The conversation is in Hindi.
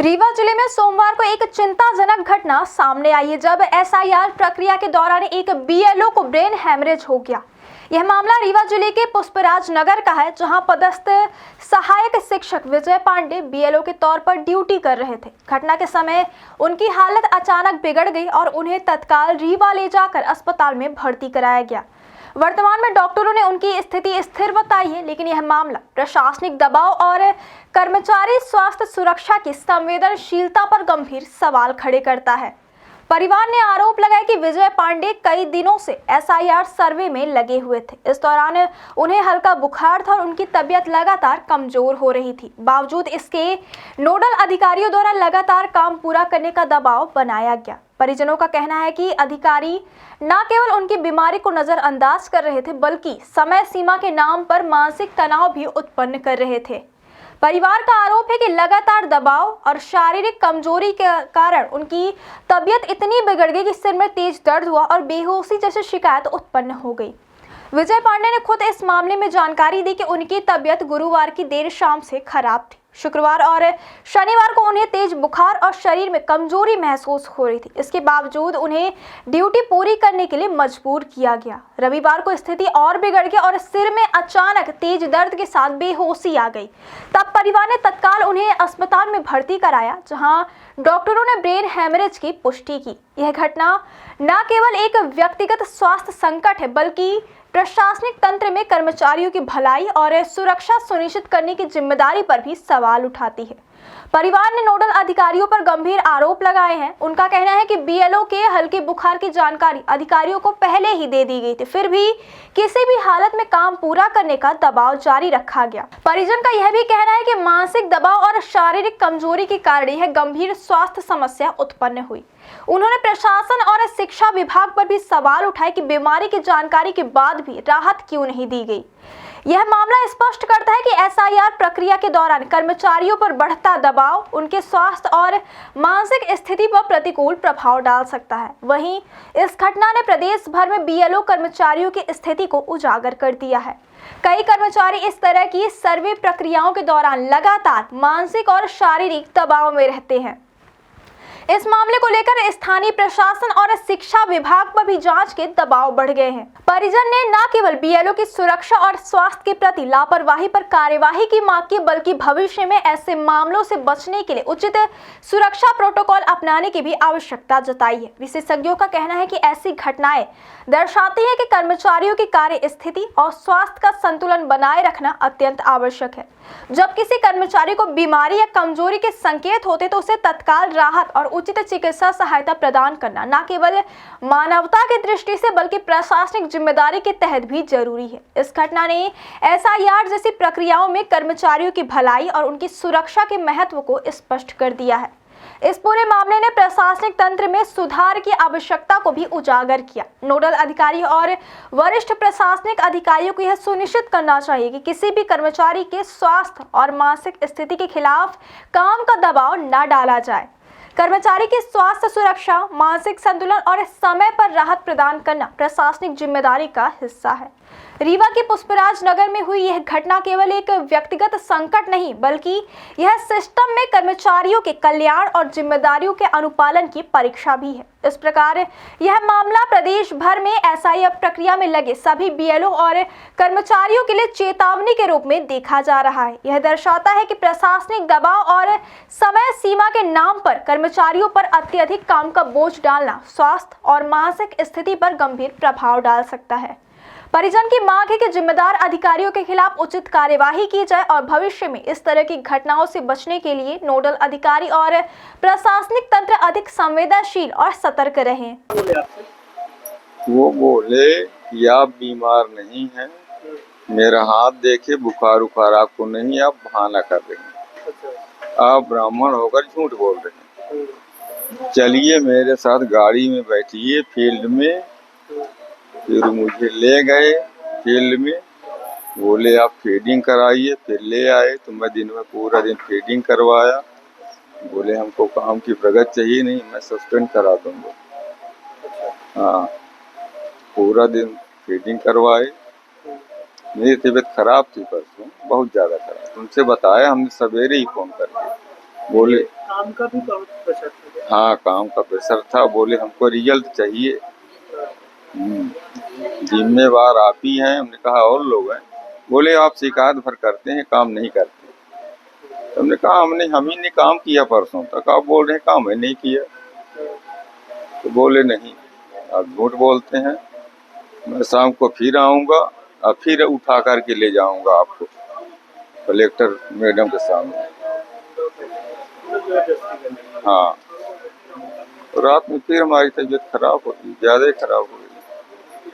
रीवा जिले में सोमवार को एक चिंताजनक घटना सामने आई है, जब एसआईआर प्रक्रिया के दौरान एक बीएलओ को ब्रेन हैमरेज हो गया। यह मामला रीवा जिले के पुष्पराज नगर का है, जहां पदस्थ सहायक शिक्षक विजय पांडे बीएलओ के तौर पर ड्यूटी कर रहे थे। घटना के समय उनकी हालत अचानक बिगड़ गई और उन्हें तत्काल रीवा ले जाकर अस्पताल में भर्ती कराया गया। वर्तमान में डॉक्टरों ने उनकी स्थिति स्थिर बताई है, लेकिन यह मामला प्रशासनिक दबाव और कर्मचारी स्वास्थ्य सुरक्षा की संवेदनशीलता पर गंभीर सवाल खड़े करता है। परिवार ने आरोप लगाया कि विजय पांडे कई दिनों से एसआईआर सर्वे में लगे हुए थे। इस दौरान उन्हें हल्का बुखार था और उनकी तबीयत लगातार कमजोर हो रही थी। बावजूद इसके नोडल अधिकारियों द्वारा लगातार काम पूरा करने का दबाव बनाया गया। परिजनों का कहना है कि अधिकारी न केवल उनकी बीमारी को नजरअंदाज कर रहे थे, बल्कि समय सीमा के नाम पर मानसिक तनाव भी उत्पन्न कर रहे थे। परिवार का आरोप है कि लगातार दबाव और शारीरिक कमजोरी के कारण उनकी तबीयत इतनी बिगड़ गई कि सिर में तेज दर्द हुआ और बेहोशी जैसी शिकायत उत्पन्न हो गई। विजय पांडे ने खुद इस मामले में जानकारी दी कि उनकी तबीयत गुरुवार की देर शाम से खराब थी। शुक्रवार और शनिवार को उन्हें तेज बुखार और शरीर में कमजोरी महसूस हो रही थी। इसके बावजूद उन्हें ड्यूटी पूरी करने के लिए मजबूर किया गया। रविवार को स्थिति और बिगड़ गई और सिर में अचानक तेज दर्द के साथ बेहोशी आ गई। तब परिवार ने तत्काल उन्हें अस्पताल में भर्ती कराया, जहां डॉक्टरों ने ब्रेन हैमरेज की पुष्टि की। यह घटना न केवल एक व्यक्तिगत स्वास्थ्य संकट है, बल्कि प्रशासनिक तंत्र में कर्मचारियों की भलाई और सुरक्षा सुनिश्चित करने की जिम्मेदारी पर भी सवाल उठाती है। परिवार ने नोडल अधिकारियों पर गंभीर आरोप लगाए हैं। उनका कहना है कि बीएलओ के हल्के बुखार की जानकारी अधिकारियों को पहले ही दे दी गई थी, फिर भी किसी भी हालत में काम पूरा करने का दबाव जारी रखा गया। परिजन का यह भी कहना है कि मानसिक दबाव और शारीरिक कमजोरी के कारण यह गंभीर स्वास्थ्य समस्या उत्पन्न हुई। उन्होंने प्रशासन और शिक्षा विभाग पर भी सवाल उठाए कि बीमारी की जानकारी के बाद भी राहत क्यों नहीं दी गई। यह मामला स्पष्ट करता है कि एसआईआर प्रक्रिया के दौरान कर्मचारियों पर बढ़ता दबाव उनके स्वास्थ्य और मानसिक स्थिति पर प्रतिकूल प्रभाव डाल सकता है। वहीं इस घटना ने प्रदेश भर में बीएलओ कर्मचारियों की स्थिति को उजागर कर दिया है। कई कर्मचारी इस तरह की सर्वे प्रक्रियाओं के दौरान लगातार मानसिक और शारीरिक दबाव में रहते हैं। इस मामले को लेकर स्थानीय प्रशासन और शिक्षा विभाग पर भी जांच के दबाव बढ़ गए हैं। परिजन ने न केवल बीएलओ की सुरक्षा और स्वास्थ्य के प्रति लापरवाही पर कार्यवाही की मांग की, बल्कि भविष्य में ऐसे मामलों से बचने के लिए उचित सुरक्षा प्रोटोकॉल अपनाने की भी आवश्यकता जताई है। विशेषज्ञों का कहना है कि ऐसी घटनाएं दर्शाती है कि कर्मचारियों की कार्य स्थिति और स्वास्थ्य का संतुलन बनाए रखना अत्यंत आवश्यक है। जब किसी कर्मचारी को बीमारी या कमजोरी के संकेत होते तो उसे तत्काल राहत और उचित चिकित्सा सहायता प्रदान करना न केवल मानवता की दृष्टि से, बल्कि प्रशासनिक जिम्मेदारी के तहत भी जरूरी है। इस घटना ने एसआईआर जैसी प्रक्रियाओं में कर्मचारियों की भलाई और उनकी सुरक्षा के महत्व को स्पष्ट कर दिया है। इस पूरे मामले ने प्रशासनिक तंत्र में सुधार की आवश्यकता को भी उजागर किया। नोडल अधिकारी और वरिष्ठ प्रशासनिक अधिकारियों को यह सुनिश्चित करना चाहिए कि किसी भी कर्मचारी के स्वास्थ्य और मानसिक स्थिति के खिलाफ काम का दबाव न डाला जाए। कर्मचारी की स्वास्थ्य सुरक्षा, मानसिक संतुलन और समय पर राहत प्रदान करना प्रशासनिक जिम्मेदारी का हिस्सा है। रीवा के पुष्पराज नगर में हुई यह घटना केवल एक व्यक्तिगत संकट नहीं, बल्कि यह सिस्टम में कर्मचारियों के कल्याण और जिम्मेदारियों के अनुपालन की परीक्षा भी है। इस प्रकार यह मामला प्रदेश भर में एसआईआर प्रक्रिया में लगे सभी बीएलओ और कर्मचारियों के लिए चेतावनी के रूप में देखा जा रहा है। यह दर्शाता है कि प्रशासनिक दबाव और समय सीमा के नाम पर कर्मचारियों पर अत्यधिक काम का बोझ डालना स्वास्थ्य और मानसिक स्थिति पर गंभीर प्रभाव डाल सकता है। परिजन की मांग है कि जिम्मेदार अधिकारियों के खिलाफ उचित कार्यवाही की जाए और भविष्य में इस तरह की घटनाओं से बचने के लिए नोडल अधिकारी और प्रशासनिक तंत्र अधिक संवेदनशील और सतर्क रहें। वो बोले कि आप बीमार नहीं हैं, मेरा हाथ देखे बुखार उखार आपको नहीं, आप बहाना कर रहे हैं, आप ब्राह्मण होकर झूठ बोल रहे हैं, चलिए मेरे साथ गाड़ी में बैठिए फील्ड में। फिर मुझे ले गए फील्ड में, बोले आप फीडिंग कराइए। फिर ले आए तो मैं दिन में पूरा दिन फीडिंग करवाया। बोले हमको काम की प्रगति चाहिए नहीं, मैं सस्पेंड करा दूंगा। हाँ, पूरा दिन फीडिंग करवाए। मेरी तबीयत खराब थी परसों, बहुत ज़्यादा खराब। उनसे बताया हमने सवेरे ही फ़ोन करके, बोले काम का भी बहुत प्रेशर था। हाँ काम का प्रेशर था, बोले हमको रिजल्ट चाहिए। जिम्मेवार आप ही हैं। हमने कहा और लोग हैं। बोले आप शिकायत भर करते हैं, काम नहीं करते। हमने कहा हम ही ने काम किया परसों तक, आप बोल रहे हैं काम है नहीं किया। तो बोले नहीं आप झूठ बोलते हैं, मैं शाम को फिर आऊंगा और फिर उठा करके ले जाऊंगा आपको कलेक्टर मैडम के सामने। हाँ, तो रात में फिर हमारी तबीयत खराब हो गई, ज्यादा ही खराब हो गई।